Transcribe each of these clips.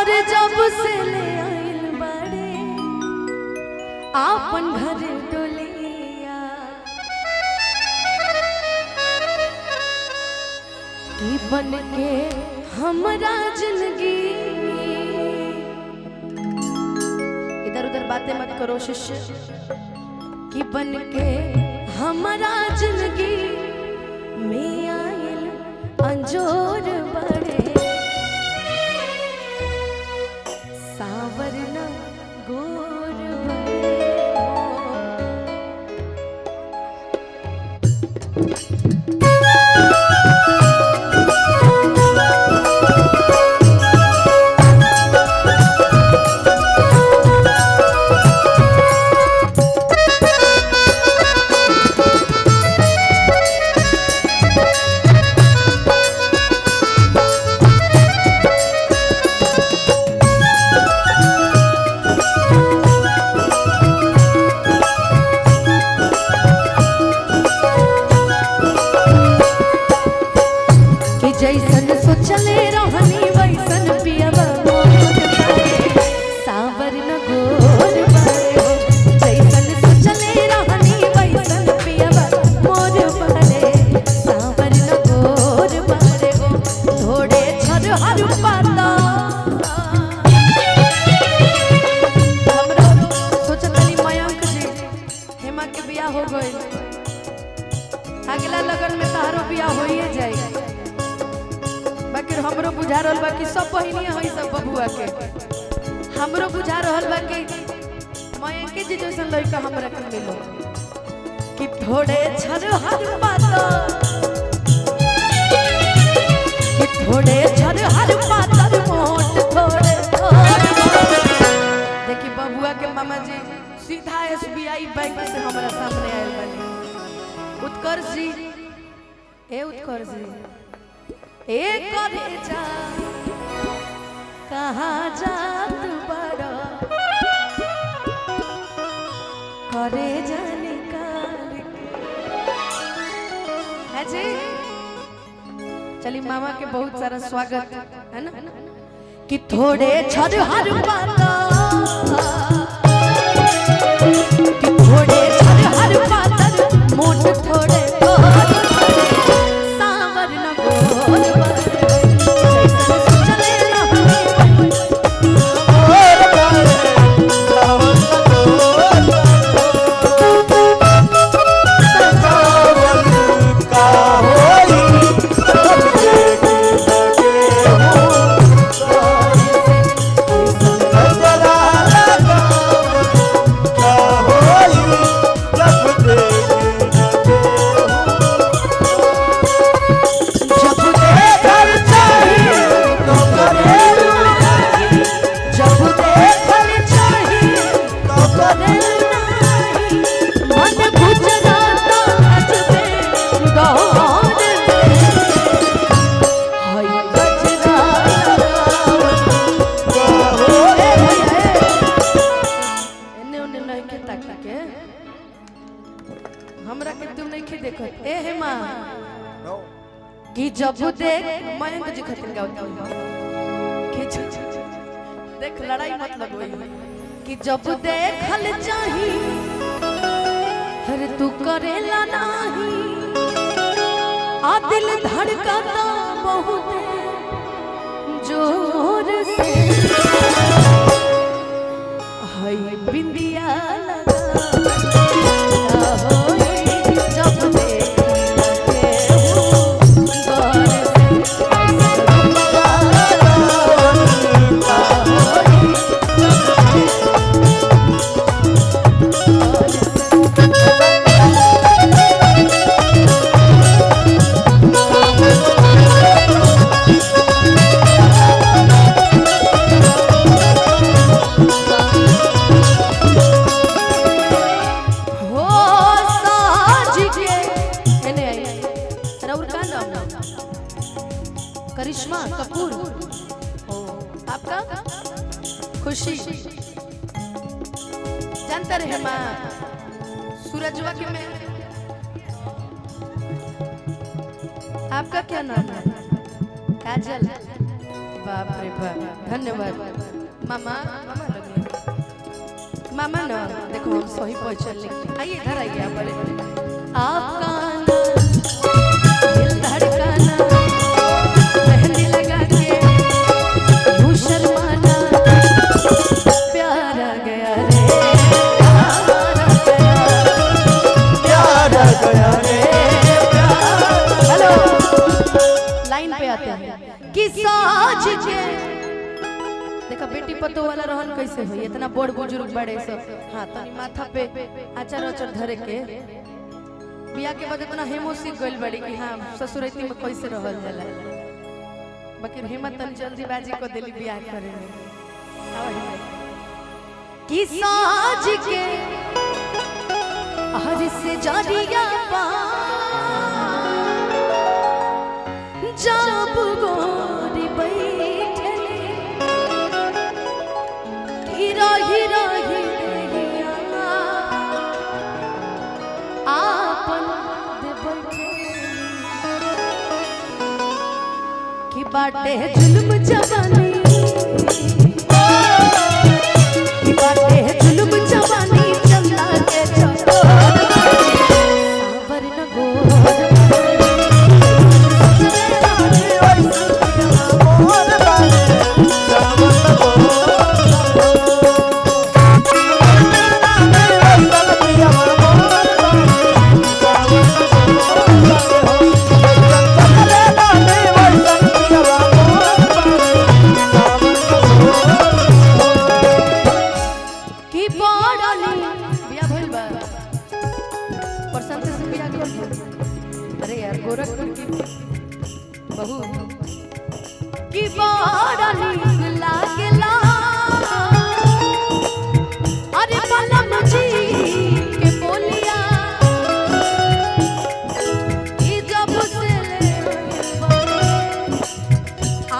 और जब से ले आइल बड़े आपन घर डोलिया की बन के हमरा जिंदगी। इधर उधर बातें मत करो शिष्य। कि बन के हमरा जिंदगी में आइल अंजोर बड़े सावरना गोर बड़े। जैसन सोचले रहनी वैसन पियबा मोर सावर न गोर बड़े हो। जैसन सोचले रहनी वैसन पियबा मोर बड़े सावर न गोर बड़े हो। थोड़े छर हर पाता हमरो सोचतली मयंक जी हेमा के बियाह हो गइल। अगला लगन में तारो बियाह होइए जाए। बाकी हमरो बुझा रहल बा कि सब बहिनिया होई सब बबुआ के। हमरो बुझा रहल बा कि मयंके जी जैसन लड़का हमरा के मिलो। कि थोड़े छर हर पाता कि थोड़े छर हर पाता मोट थोड़े थोड़े। देखी बबुआ के मामा जी सीधा SBI बैंक से हमरा सामने आयल बानी। उत्कर्ष जी ए उत्कर्ष जी एक जा कहाँ जात बड़ा करे जाने काल है जी। चलिए मामा के बहुत सारा स्वागत है ना। कि थोड़े छर हर पाता कि थोड़े छर हर पाता मोट थोड़े सावर न गोर हमरा के तुम नहीं खे देखत ए हेमा कि जब देख मयंक जी खतिन गावत खींच देख लड़ाई मत लगोई। कि जब देखल चाही हर तू करेला नाही आ दिल धड़कता बहुत जोर से हाय बिंदिया लगा जब करिश्मा कपूर आपका खुशी जानते रहे माँ सूरजवा के में आपका क्या नाम है? काजल। बाप रे बाप, धन्यवाद। मामा मामा लगे मामा ना देखो हम सही पहचान लेंगे। आइए इधर आइए आप बड़े आपका दिल धड़काना मेहंदी लगा के यूं शर्माना प्यार आ गया रे प्यार आ गया रे हेलो लाइन पे आते हैं कि साज के देखा बेटी पतो वाला रहन कैसे हो इतना बड़ बुजुर्ग बड़े सब हाँ तनी माथा पे आचार आचार धरे के बिया के बाद इतना हेमो सीख गइल बड़ी कि हाँ ससुरैती में कैसे रहल जाला बाकी हिम्मत तन जल्दीबाजी को दिली बिया करे में कि साज के हर से जानिया पा जब गोरी बैठे हीरा हीरा हीरा आपन दे बैठे कि बाटे जुल्म जवानी कि बाटे जुल्म जवानी चंदा के चकोर साबर न गोर अरे यार गोरखपुर की बहू की बड़ा नीक लागला अरे बलम जी के बोलिया ई जब से ले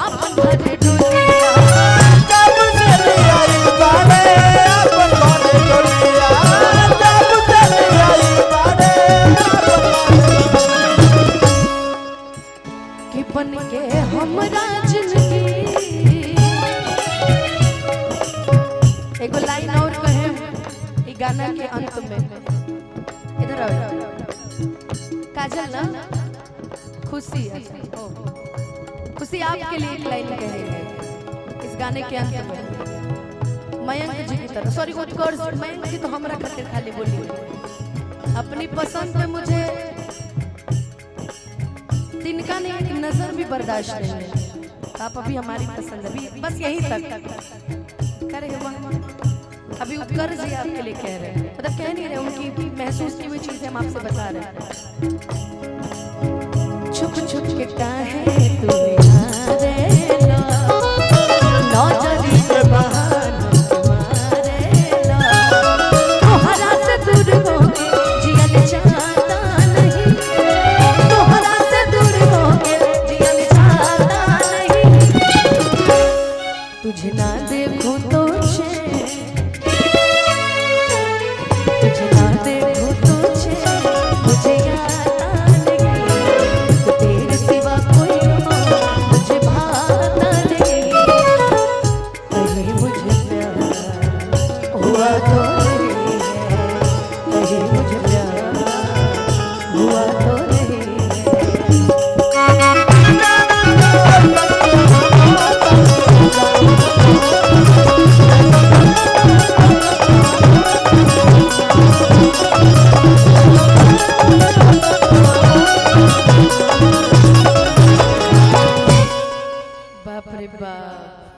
आप घर डोलिया जब से ले आई बारे अपन घर डोलिया जब से ले आई बारे कि बन के हमरा जिंदगी एगो लाइन और कहे ई गाना के अंत में इधर आओ काजल ना खुशी खुशी आपके लिए एक लाइन कहेंगे इस गाने के अंत में मयंक जी की तरह सॉरी उत्कर्ष मयंक जी तो हमरा खातिर खाली बोली अपनी पसंद पे मुझे तिनका ने एक नजर भी बर्दाश्त नहीं है आप अभी हमारी पसंद अभी बस यहीं तक करे अभी उत्कर्ष जी आपके लिए कह रहे हैं मतलब कह नहीं रहे उनकी महसूस की हुई चीजें हम आपसे बता रहे हैं छुप छुप के काहे तू यारे ला नौजरी के बहाना तुम्हारे ला तोहरा से दूर हो जियल चाहता नहीं तोहरा से दूर हो जियल चाहता नहीं तुझे ना देखूं तो तुझे ना देखूं तो मुझे याद आने तो तेरे सिवा कोई मुझे भाता नहीं कहीं मुझे प्यार हुआ तो नहीं है कहीं मुझे प्यार हुआ तो नहीं बाप रे बाप।